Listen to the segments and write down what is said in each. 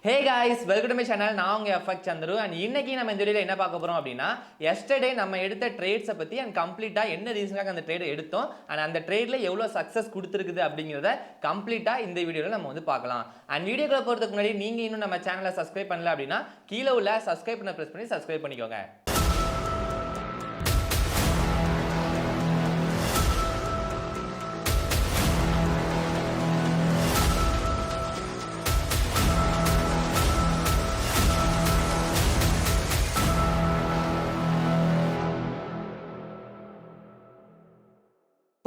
Hey guys, welcome to my channel. நான் உங்க effect Chandru and இன்னைக்கு நம்ம இந்த வீடியோல என்ன பார்க்க போறோம் அப்படினா yesterday நம்ம எடுத்த ட்ரேட்ஸ் பத்தி and கம்ப்ளீட்டா என்ன ரீசனுக்காக அந்த ட்ரேட் எடுத்தோம் and அந்த ட்ரேட்ல எவ்வளவு சக்சஸ் கொடுத்திருக்குது அப்படிங்கறத கம்ப்ளீட்டா இந்த வீடியோல நம்ம வந்து பார்க்கலாம். and வீடியோக்குள்ள போறதுக்கு முன்னாடி நீங்க இன்னும் நம்ம சேனலை சப்ஸ்கிரைப் பண்ணல அப்படினா கீழ உள்ள சப்ஸ்கிரைப் பட்டனை பிரஸ் பண்ணி சப்ஸ்கிரைப் பண்ணிக்கோங்க.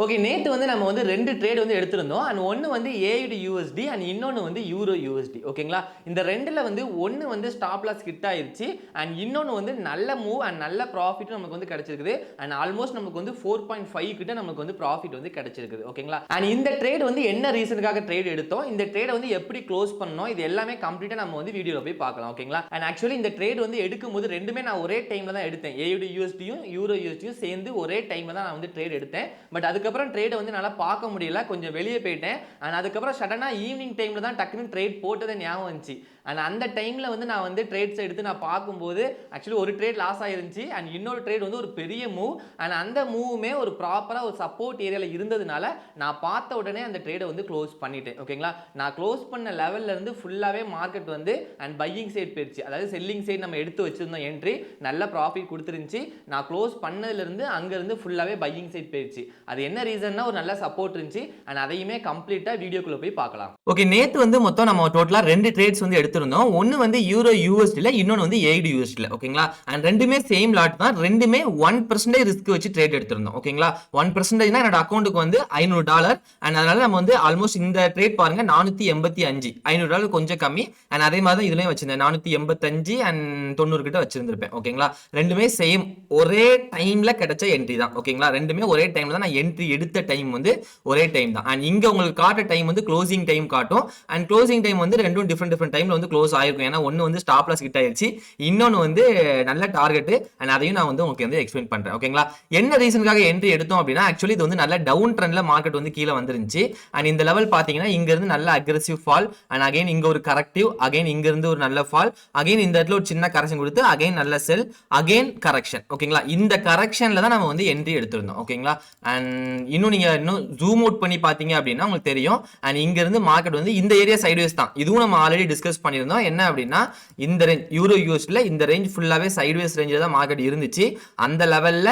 ஓகே, நேத்து வந்து நம்ம வந்து ரெண்டு ட்ரேட் வந்து எடுத்திருந்தோம். அண்ட் ஒன்னு வந்து AUDUSD அண்ட் இன்னொன்னு வந்து EURUSD. ஓகேங்களா, இந்த ரெண்டுல வந்து ஒன்னு வந்து ஸ்டாப் லாஸ் ஹிட் ஆயிருச்சு அண்ட் இன்னொன்னு வந்து நல்ல மூவ் அண்ட் நல்ல ப்ராஃபிட் நமக்கு வந்து கிடைச்சிருக்குது. அண்ட் ஆல்மோஸ்ட் நமக்கு வந்து 4.5 கிட்ட நமக்கு வந்து ப்ராஃபிட் வந்து கிடைச்சிருக்குது. ஓகேங்களா, அண்ட் இந்த ட்ரேட் வந்து என்ன ரீசனுக்காக ட்ரேட் எடுத்தோம், இந்த ட்ரேட் வந்து எப்படி க்ளோஸ் பண்ணோம், இது எல்லாமே கம்ப்ளீட்டா நம்ம வந்து வீடியோல போய் பார்க்கலாம். ஓகேங்களா, அண்ட் ஆக்சுவலி இந்த ட்ரேட் வந்து எடுக்கும்போது ரெண்டுமே நான் ஒரே டைம்ல தான் எடுத்தேன். AUDUSDயும் EURUSDயும் சேர்ந்து ஒரே டைம்ல தான் நான் வந்து ட்ரேட் எடுத்தேன். பட் அதுக்கப்புறம் ட்ரேட் வந்து நல்லா பார்க்க முடியல, கொஞ்சம் வெளியே போயிட்டேன். அண்ட் அதுக்கப்புறம் சடனா ஈவினிங் டைம்ல தான் டக்குனு ட்ரேட் போட்டதே ஞாபகம் வந்துச்சு. அண்ட் அந்த டைம்ல வந்து நான் வந்து ட்ரேட்ஸ் எடுத்து நான் பார்க்கும்போது ஆக்சுவலி ஒரு ட்ரேட் லாஸ் ஆயிருந்துச்சு அண்ட் இன்னொரு ட்ரேட் வந்து ஒரு பெரிய மூவ் அண்ட் அந்த மூவுமே ஒரு ப்ராப்பரா ஒரு சப்போர்ட் ஏரியால இருந்ததுனால நான் பார்த்த உடனே அந்த ட்ரேடை வந்து க்ளோஸ் பண்ணிட்டேன். ஓகேங்களா, நான் க்ளோஸ் பண்ண லெவல்ல இருந்து ஃபுல்லாவே மார்க்கெட் வந்து அண்ட் பையிங் சைட் போயிடுச்சு. அதாவது செல்லிங் சைட் நம்ம எடுத்து வச்சிருந்தோம் என்ட்ரி, நல்ல ப்ராஃபிட் கொடுத்துருந்துச்சு. நான் க்ளோஸ் பண்ணதுல இருந்து அங்க இருந்து ஃபுல்லாவே பையிங் சைட் போயிடுச்சு. அது என்ன ரீசன்னா ஒரு நல்ல சப்போர்ட் இருந்துச்சு அண்ட் அதையுமே கம்ப்ளீட்டா வீடியோக்குள்ள போய் பார்க்கலாம். ஓகே, நேத்து வந்து மொத்தம் நம்ம டோட்டலா ரெண்டு ட்ரேட்ஸ் வந்து எடுத்திருந்தோம். ஒன்னு வந்து EURUSD ல, இன்னொன்னு வந்து AUDUSD ல. ஓகேங்களா, அண்ட் ரெண்டுமே சேம் லாட் தான். ரெண்டுமே 1% ரிஸ்க் வச்சு ட்ரேட் எடுத்திருந்தோம். ஓகேங்களா, 1% என்னோட அக்கௌண்ட்டுக்கு வந்து $500 அண்ட் அதனால நம்ம வந்து ஆல்மோஸ்ட் இந்த ட்ரேட் பாருங்க 485 $500 கொஞ்சம் கம்மி. அண்ட் அதே மாதிரி தான் இதுலயும் வச்சிருந்தேன் 485 அண்ட் 90 கிட்ட வச்சிருந்திருப்பேன். ஓகேங்களா, ரெண்டுமே சேம் ஒரே டைம்ல கிடைச்ச என்ட்ரி தான். ஓகேங்களா, ரெண்டுமே ஒரே டைம்ல தான் நான் என்ட்ரி எடுத்த டைம் வந்து ஒரே டைம் தான். அண்ட் இங்க உங்களுக்கு காட்ட டைம் வந்து க்ளோசிங் டைம் காட்டும். அண்ட் க்ளோசிங் டைம் வந்து ரெண்டும் டிஃபரெண்ட் டைம்ல வந்து க்ளோஸ் ஆயிருக்கும். ஏன்னா ஒன்னு வந்து ஸ்டாப் லாஸ் ஹிட் ஆயிருச்சு, இன்னொன்னு வந்து நல்ல டார்கெட். அண்ட் அதையும் நான் வந்து உங்களுக்கு வந்து எக்ஸ்பிளைன் பண்றேன். ஓகேங்களா, என்ன ரீசனுக்காக என்ட்ரி எடுத்தோம் அப்படின்னா ஆக்சுவலி இது வந்து நல்ல டவுன் ட்ரெண்ட்ல மார்க்கெட் வந்து கீழே வந்துருந்துச்சு. அண்ட் இந்த லெவல் பாத்தீங்கன்னா இங்க இருந்து நல்ல அக்ரெசிவ் ஃபால் அண்ட் அகைன் இங்க ஒரு கரெக்டிவ், அகைன் இங்க இருந்து ஒரு நல்ல ஃபால், அகைன் இந்த இடத்துல ஒரு சின்ன கரெக்ஷன் கொடுத்து அகைன் நல்ல செல், அகைன் கரெக்ஷன். ஓகேங்களா, இந்த கரெக்ஷன்ல தான் நம்ம வந்து என்ட்ரி எடுத்திருந்தோம். ஓகேங்களா, அண்ட் இன்னும் நீங்க இன்னும் ஜூம் அவுட் பண்ணி பாத்தீங்க அப்படின்னா உங்களுக்கு தெரியும். அண்ட் இங்க இருந்து மார்க்கெட் வந்து இந்த ஏரியா சைட்வேஸ் தான். இதுவும் நம்ம ஆல்ரெடி டிஸ்கஸ் பண்ணியிருந்தோம். என்ன அப்படின்னா இந்த ரேஞ்ச் EURUSD இந்த ரேஞ்ச் ஃபுல்லாவே சைட்வேஸ் ரேஞ்சில் தான் மார்க்கெட் இருந்துச்சு. அந்த லெவல்ல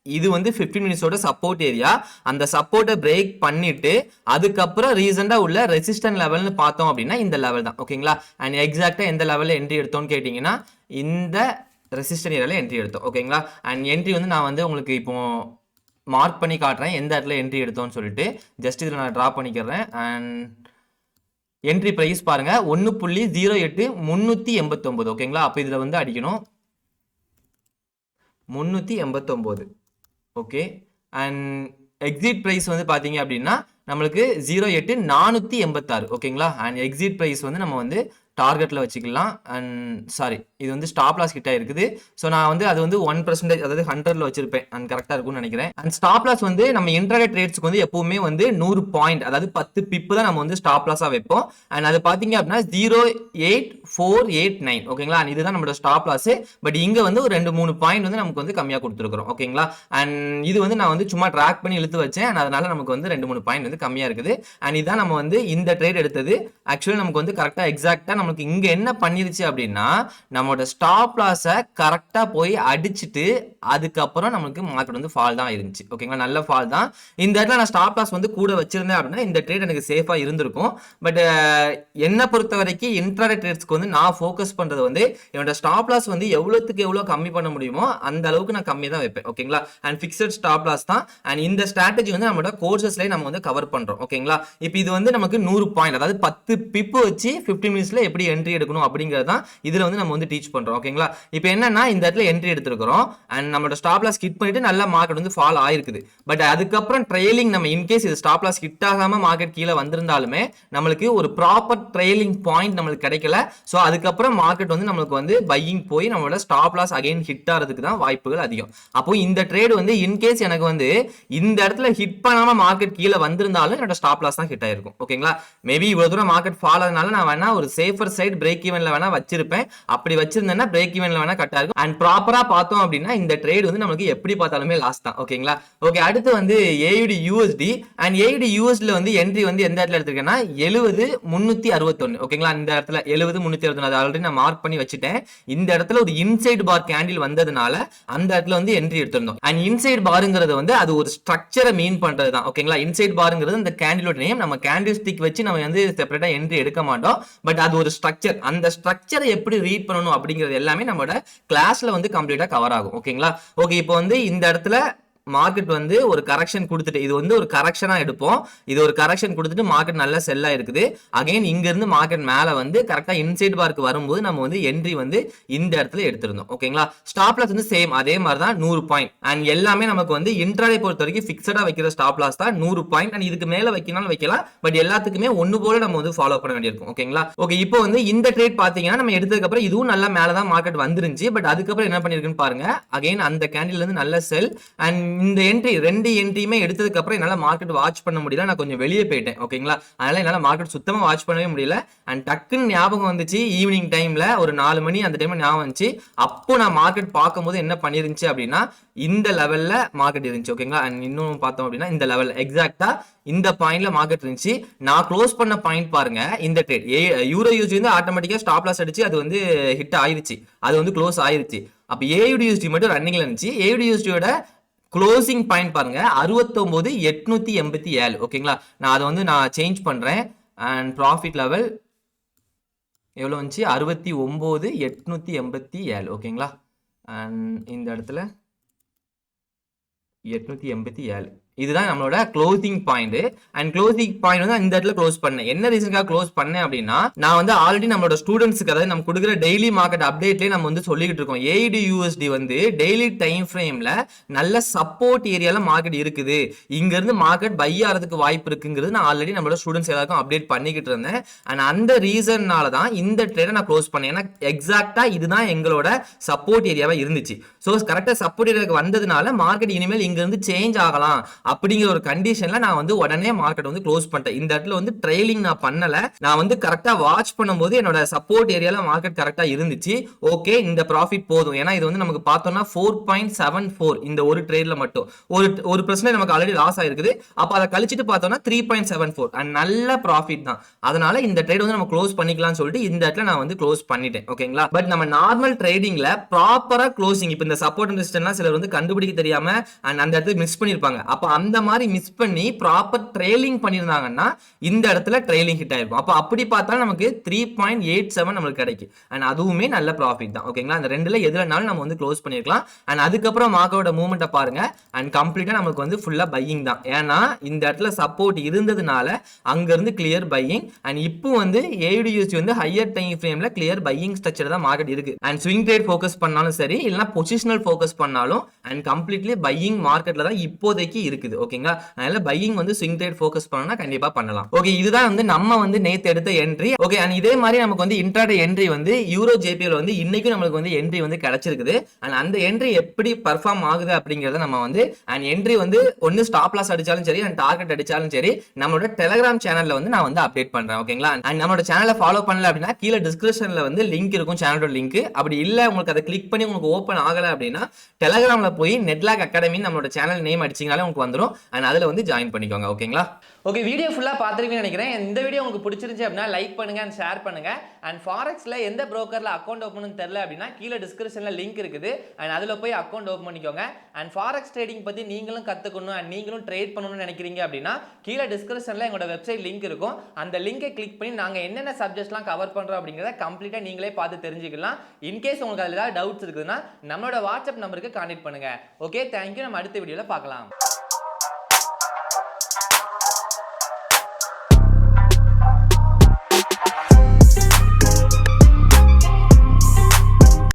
இது வந்து 15 மினிட்ஸோட சப்போர்ட் ஏரியா. அந்த சப்போர்ட்டை பிரேக் பண்ணிட்டு அதுக்கப்புறம் ரீசெண்டா உள்ள ரெசிஸ்டன்ட் லெவல்னு பார்த்தோம் அப்படின்னா இந்த லெவல் தான். ஓகேங்களா, அண்ட் எக்ஸாக்டா எந்த லெவல்ல என்ட்ரி எடுத்தோம்னு கேட்டீங்கன்னா இந்த ரெசிஸ்டன்ட் ஏரியால என்ட்ரி எடுத்தோம். ஓகேங்களா, அண்ட் என்ட்ரி வந்து நான் வந்து உங்களுக்கு இப்போ மார்க் பண்ணி காட்டுறேன் எந்த இடத்துல என்ட்ரி எடுத்தோம்னு சொல்லிட்டு. ஜஸ்ட் இதில் நான் ட்ரா பண்ணிக்கிறேன். அண்ட் என்ட்ரி பிரைஸ் பாருங்க 1.08 ஓகேங்களா, அப்போ இதில் வந்து அடிக்கணும் 389. ஓகே, அண்ட் எக்ஸிட் பிரைஸ் வந்து பார்த்தீங்க அப்படின்னா நம்மளுக்கு 0.8486. ஓகேங்களா, அண்ட் எக்ஸிட் பிரைஸ் வந்து நம்ம வந்து டார்கெட்ல வச்சுக்கலாம். அண்ட் சாரி, இது வந்து ஸ்டாப் லாஸ் கிட்ட இருக்குது. ஸோ நான் வந்து அது வந்து 1%, அதாவது 100ல வச்சிருப்பேன். அண்ட் கரெக்டா இருக்கும்னு நினைக்கிறேன். அண்ட் ஸ்டாப் லாஸ் வந்து நம்ம இன்ட்ராடே ட்ரேட்ஸ்க்கு வந்து எப்பவுமே வந்து 100 பாயிண்ட், அதாவது 10 பிப்பு தான் நம்ம வந்து ஸ்டாப் லாஸா வைப்போம். அண்ட் அது பாத்தீங்க அப்படின்னா 0.8489. ஓகேங்களா, அண்ட் இதுதான் நம்மளோட ஸ்டாப் லாஸ். பட் இங்க வந்து ஒரு 2-3 பாயிண்ட் வந்து நமக்கு வந்து கம்மியா கொடுத்துருக்கோம். ஓகேங்களா, அண்ட் இது வந்து நான் வந்து சும்மா ட்ராக் பண்ணி இழுத்து வச்சேன். அண்ட் அதனால நமக்கு வந்து 2-3 பாயிண்ட் வந்து கம்மியா இருக்குது. அண்ட் இதான் நம்ம வந்து இந்த ட்ரேட் எடுத்தது. ஆக்சுவலி நமக்கு வந்து கரெக்டா எக்ஸாக்டா நமக்கு இங்க என்ன பண்ணிருச்சு அப்படின்னா நம்மளோட ஸ்டாப் லாஸை கரெக்டா போய் அடிச்சுட்டு அதுக்கப்புறம் நமக்கு மார்க்கெட் வந்து ஃபால் தான் இருந்துச்சு. ஓகேங்களா, நல்ல ஃபால் தான். இந்த இடத்துல நான் ஸ்டாப் லாஸ் வந்து கூட வச்சிருந்தேன் அப்படின்னா இந்த ட்ரேட் எனக்கு சேஃபா இருந்திருக்கும். பட் என்ன பொறுத்த வரைக்கும் இன்ட்ராடே ட்ரேட்ஸ்க்கு வந்து நான் ஃபோக்கஸ் பண்றது வந்து என்னோட ஸ்டாப் லாஸ் வந்து எவ்வளவுக்கு எவ்வளவு கம்மி பண்ண முடியுமோ அந்த அளவுக்கு நான் கம்மி தான் வைப்பேன். ஓகேங்களா, அண்ட் ஃபிக்ஸட் ஸ்டாப் லாஸ் தான். அண்ட் இந்த ஸ்ட்ராட்டஜி வந்து நம்மளோட கோர்சஸ்ல நம்ம வந்து கவர் பண்றோம். ஓகேங்களா, இப்போ இது வந்து நமக்கு 100 பாயிண்ட், அதாவது 10 பிப்பு வச்சு 15 மினிட்ஸ்ல எப்படி என்ட்ரி எடுக்கணும் அப்படிங்கிறது தான் இதுல வந்து நம்ம வந்து ரீச் பண்றோம். ஓகேங்களா? இப்போ என்னன்னா இந்த இடத்துல என்ட்ரி எடுத்துக்கிறோம் அண்ட் நம்மளோட ஸ்டாப் லாஸ் ஹிட் பண்ணிட்டு நல்ல மார்க்கெட் வந்து ஃபால் ஆயிருக்குது. பட் அதுக்கப்புறம் ட்ரெயிலிங் நம்ம இன்கேஸ் இது ஸ்டாப் லாஸ் ஹிட் ஆகாம மார்க்கெட் கீழே வந்திருந்தாலுமே நம்மளுக்கு ஒரு ப்ராப்பர் ட்ரெயிலிங் பாயிண்ட் நம்மளுக்கு கிடைக்கல. ஸோ அதுக்கப்புறம் மார்க்கெட் வந்து நம்மளுக்கு வந்து பையிங் போய் நம்மளோட ஸ்டாப் லாஸ் அகைன் ஹிட் ஆகிறதுக்கு தான் வாய்ப்புகள் அதிகம். அப்போ இந்த ட்ரேட் வந்து இன்கேஸ் எனக்கு வந்து இந்த இடத்துல ஹிட் பண்ணாம மார்க்கெட் கீழே வந்திருந்தாலும் என்னோட ஸ்டாப் லாஸ் தான் ஹிட் ஆயிருக்கும். ஓகேங்களா? மேபி இவ்வளவு தூரம் மார்க்கெட் ஃபால் ஆனதுனால நான் வேணா ஒரு சேஃபர் சைடு பிரேக் ஈவன்ல வேணா வச்சிருப்பேன். அப்படி வச்சிருந்தேன்னா பிரேக் ஈவன்ல வேணா கட் ஆகும். அண்ட் ப்ராப்பரா பார்த்தோம் அப்படின்னா இந்த ட்ரேட் வந்து நமக்கு எப்படி பார்த்தாலுமே லாஸ் தான். ஓகேங்களா? ஓகே, அடுத்து வந்து AUDUSD அண்ட் AUDUSD வந்து என்ட்ரி வந்து எந்த இடத்துல எடுத்திருக்கேன்னா 70,361. ஓகேங்களா? இந்த இடத்துல 70,361 அது ஆல்ரெடி நான் மார்க் பண்ணி வச்சுட்டேன். இந்த இடத்துல ஒரு இன்சைட் பார் கேண்டில் வந்ததுனால அந்த இடத்துல வந்து என்ட்ரி எடுத்திருந்தோம். அண்ட் இன்சைட் பாருங்கிறது வந்து அது ஒரு ஸ்ட்ரக்சரை மீன் பண்றது தான். ஓகேங்களா? இன்சைட் பாருங்கிறது இந்த கேண்டிலோட நேம். நம்ம கேண்டில் ஸ்டிக் வச்சு நம்ம வந்து செப்பரேட்டா என்ட்ரி எடுக்க மாட்டோம். பட் அது ஒரு ஸ்ட்ரக்சர். அந்த ஸ்ட்ரக்சரை எப்படி ரீட் பண்ணணும் அப்படிங்கிறது எல்லாமே நம்மளோட கிளாஸ்ல வந்து கம்ப்ளீட்டா கவர் ஆகும். ஓகேங்களா? ஓகே, இப்போ வந்து இந்த இடத்துல மார்க்கெட் வந்து ஒரு கரெக்ஷன் கொடுத்துட்டு இது வந்து ஒரு கரெக்ஷனா எடுப்போம். இது ஒரு கரெக்ஷன் கொடுத்துட்டு மார்க்கெட் நல்ல செல்லா இருக்குது. அகைன் இங்க இருந்து மார்க்கெட் மேல வந்து கரெக்டா இன்சைட் பார்க்கு வரும்போது நம்ம வந்து என்ட்ரி வந்து இந்த இடத்துல எடுத்திருந்தோம். ஓகேங்களா? ஸ்டாப் லாஸ் வந்து சேம் அதே மாதிரி தான் 100 பாயிண்ட். அண்ட் எல்லாமே நமக்கு வந்து இன்ட்ராடே பொறுத்த வரைக்கும் ஃபிக்ஸடா வைக்கிற ஸ்டாப் லாஸ் தான் 100 பாயிண்ட். அண்ட் இதுக்கு மேல வைக்கனாலும் வைக்கலாம். பட் எல்லாத்துக்குமே ஒன்னு போல நம்ம வந்து ஃபாலோ பண்ண வேண்டியிருக்கும். ஓகேங்களா? ஓகே, இப்போ வந்து இந்த ட்ரேட் பாத்தீங்கன்னா நம்ம எடுத்ததுக்கு அப்புறம் இதுவும் நல்லா மேல தான் மார்க்கெட் வந்துருந்துச்சு. பட் அதுக்கப்புறம் என்ன பண்ணிருக்குன்னு பாருங்க. அகைன் அந்த கேண்டில் இருந்து நல்ல செல் அண்ட் இந்த என்ட்ரி ரெண்டு என்ட்ரியுமே எடுத்ததுக்கு அப்புறம் என்னால மார்க்கெட் வாட்ச் பண்ண முடியல. நான் கொஞ்சம் வெளியே போயிட்டேன். ஓகேங்களா? அதனால என்னால மார்க்கெட் சுத்தமா வாட்ச் பண்ணவே முடியல. அண்ட் டக்குன்னு ஞாபகம் வந்துச்சு ஈவினிங் டைம்ல ஒரு 4 மணி அந்த டைம்ல ஞாபகம் வந்துச்சு. அப்போ நான் மார்க்கெட் பார்க்கும்போது என்ன பண்ணிருந்துச்சு அப்படின்னா இந்த லெவல்ல மார்க்கெட் இருந்துச்சு. ஓகேங்களா? அண்ட் இன்னும் பார்த்தோம் அப்படின்னா இந்த லெவல் எக்ஸாக்டா இந்த பாயிண்ட்ல மார்க்கெட் இருந்துச்சு. நான் க்ளோஸ் பண்ண பாயிண்ட் பாருங்க. இந்த ட்ரேட் EURUSD வந்து ஆட்டோமேட்டிக்கா ஸ்டாப் லாஸ் அடிச்சு அது வந்து ஹிட் ஆயிருச்சு. அது வந்து க்ளோஸ் ஆயிருச்சு. அப்ப AUDUSD மட்டும் ரன்னிங்ல இருந்துச்சு. AUDUSD க்ளோசிங் பாயிண்ட் பாருங்க 69,887. ஓகேங்களா? நான் அதை வந்து நான் சேஞ்ச் பண்றேன். அண்ட் ப்ராஃபிட் லெவல் எவ்வளவு வந்துச்சு? 69,887. ஓகேங்களா? அண்ட் இந்த இடத்துல 887 இதுதான் நம்மளோட closing point. And closing point வந்து இந்த இடத்துல க்ளோஸ் பண்ணேன். என்ன ரீசனுக்காக க்ளோஸ் பண்ணேன் அப்படின்னா நான் வந்து ஆல்ரெடி நம்மளோட ஸ்டூடெண்ட்ஸ்க்கு அதாவது நம்ம கொடுக்குற டெய்லி மார்க்கெட் அப்டேட்லேயே நம்ம வந்து சொல்லிக்கிட்டு இருக்கோம். AUDUSD வந்து டெய்லி டைம் ஃப்ரேம்ல நல்ல சப்போர்ட் ஏரியால மார்க்கெட் இருக்குது. இங்க இருந்து மார்க்கெட் பை ஆகிறதுக்கு வாய்ப்பு இருக்குங்கிறது நான் ஆல்ரெடி நம்மளோட ஸ்டூடெண்ட்ஸ் எல்லாருக்கும் அப்டேட் பண்ணிக்கிட்டு இருந்தேன். அண்ட் அந்த ரீசன்னால தான் இந்த ட்ரேடை நான் க்ளோஸ் பண்ணேன். ஏன்னா எக்ஸாக்டா இதுதான் எங்களோட சப்போர்ட் ஏரியாவா இருந்துச்சு. ஸோ கரெக்டா சப்போர்ட் ஏரியாவுக்கு வந்ததுனால மார்க்கெட் இனிமேல் இங்க இருந்து சேஞ்ச் ஆகலாம் அப்படிங்கிற ஒரு கண்டிஷன்ல நான் வந்து உடனே மார்க்கெட் வந்து க்ளோஸ் பண்ணிட்டேன். இந்த இடத்துல வந்து ட்ரெயிலிங் நான் பண்ணல. நான் வந்து கரெக்டா வாட்ச் பண்ணும்போது என்னோட சப்போர்ட் ஏரியால மார்க்கெட் கரெக்டா இருந்துச்சு. ஓகே, இந்த ப்ராஃபிட் போதும். ஏன்னா இது வந்து நமக்கு பார்த்தோம்னா 4.74 இந்த ஒரு ட்ரேட்ல மட்டும் ஒரு % நமக்கு ஆல்ரெடி லாஸ் ஆயிருக்குது. அப்ப அதை கழிச்சிட்டு பார்த்தோம்னா 3.74 அண்ட் நல்ல ப்ராஃபிட் தான். அதனால இந்த ட்ரேட் வந்து நம்ம க்ளோஸ் பண்ணிக்கலாம்னு சொல்லிட்டு இந்த இடத்துல நான் வந்து க்ளோஸ் பண்ணிட்டேன். ஓகேங்களா? பட் நம்ம நார்மல் ட்ரேடிங்ல ப்ராப்பரா க்ளோசிங் இப்ப இந்த சப்போர்ட் அண்ட் ரெசிஸ்டன்ஸ் சிலர் வந்து கண்டுபிடிக்க தெரியாம அண்ட் அந்த இடத்துல மிஸ் பண்ணிருப்பாங்க. அப்ப அந்த மாதிரி மிஸ் பண்ணி ப்ராப்பர் ட்ரெயிலிங் பண்ணிருந்தாங்கன்னா இந்த இடத்துல ட்ரெயிலிங் ஹிட் ஆயிருக்கும். அப்ப அப்படி பார்த்தா நமக்கு 3.87 நமக்கு கிடைக்கும். அண்ட் அதுவுமே நல்ல ப்ராஃபிட் தான். ஓகேங்களா? அந்த ரெண்டுல எதுலனாலும் நம்ம வந்து க்ளோஸ் பண்ணிருக்கலாம். அண்ட் அதுக்கப்புறம் மார்க்கெட்டோட மூவ்மெண்ட்டை பாருங்க. அண்ட் கம்ப்ளீட்டா நமக்கு வந்து ஃபுல்லா பையிங் தான். ஏன்னா இந்த இடத்துல சப்போர்ட் இருந்ததுனால அங்க இருந்து கிளியர் பையிங். அண்ட் இப்போ வந்து AUDUSD வந்து ஹையர் டைம் ஃப்ரேம்ல கிளியர் பையிங் ஸ்ட்ரக்சர் தான் மார்க்கெட் இருக்கு. அண்ட் ஸ்விங் ட்ரேட் ஃபோக்கஸ் பண்ணாலும் சரி இல்லைன்னா பொசிஷனல் ஃபோக்கஸ் பண்ணாலும் அண்ட் கம்ப்ளீட்லி பையிங் மார்க்கெட்ல தான் இப்போதைக்கு இருக்குது. ஓகேங்களா? அதனால பையிங் வந்து ஸ்விங் ட்ரேட் ஃபோக்கஸ் பண்ணா கண்டிப்பா பண்ணலாம். ஓகே, இதுதான் வந்து நம்ம வந்து நேத்து எடுத்த என்ட்ரி. ஓகே, அண்ட் இதே மாதிரி நமக்கு வந்து இன்ட்ராடே என்ட்ரி வந்து யூரோ ஜேபிஎல் வந்து இன்னைக்கு நமக்கு வந்து என்ட்ரி வந்து கிடைச்சிருக்குது. அண்ட் அந்த என்ட்ரி எப்படி பெர்ஃபார்ம் ஆகுது அப்படிங்கறத நம்ம வந்து அண்ட் என்ட்ரி வந்து ஒன்னு ஸ்டாப் லாஸ் அடிச்சாலும் சரி அண்ட் டார்கெட் அடிச்சாலும் சரி நம்மளோட டெலிகிராம் சேனல்ல வந்து நான் வந்து அப்டேட் பண்றேன். ஓகேங்களா? அண்ட் நம்மளோட சேனலை ஃபாலோ பண்ணல அப்படின்னா கீழே டிஸ்கிரிப்ஷன்ல வந்து லிங்க் இருக்கும், சேனலோட லிங்க். அப்படி இல்ல உங்களுக்கு அதை கிளிக் பண்ணி உங்களுக்கு ஓப்பன் ஆகல அப்படின்னா டெலிகிராம்ல போய் நெட்லாக் அகாடமி நம்மளோட சேனல் நேம் அடிச்சீங்கனாலே உங்களுக்கு வந்துடும். அண்ட் அதுல வந்து ஜாயின் பண்ணிக்கோங்க. ஓகேங்களா? ஓகே, வீடியோ ஃபுல்லா பார்த்துருப்பீங்கன்னு நினைக்கிறேன். இந்த வீடியோ உங்களுக்கு பிடிச்சிருந்துச்சு அப்படின்னா லைக் பண்ணுங்க அண்ட் ஷேர் பண்ணுங்க. அண்ட் ஃபாரெக்ஸ்ல எந்த brokerல அக்கௌண்ட் ஓப்பன் தெரியல அப்படின்னா கீழே டிஸ்கிரிப்ஷன்ல லிங்க் இருக்குது. அண்ட் அதுல போய் அக்கௌண்ட் ஓப்பன் பண்ணிக்கோங்க. அண்ட் ஃபாரெக்ஸ் ட்ரேடிங் பத்தி நீங்களும் கத்துக்கணும் அண்ட் நீங்களும் ட்ரேட் பண்ணணும்னு நினைக்கிறீங்க அப்படின்னா கீழே டிஸ்கிரிப்ஷன்ல எங்களோட வெப்சைட் லிங்க் இருக்கும். அந்த லிங்கை கிளிக் பண்ணி நாங்க என்னென்ன சப்ஜெக்ட்ஸ்லாம் கவர் பண்றோம் அப்படிங்கறத கம்ப்ளீட்டா நீங்களே பார்த்து தெரிஞ்சுக்கலாம். இன்கேஸ் உங்களுக்கு அதுல ஏதாவது டவுட்ஸ் இருக்குதுன்னா நம்மளோட வாட்ஸ்அப் நம்பருக்கு கான்டாக்ட் பண்ணுங்க. Okay, thank you. நம்ம அடுத்த வீடியோல பார்க்கலாம்.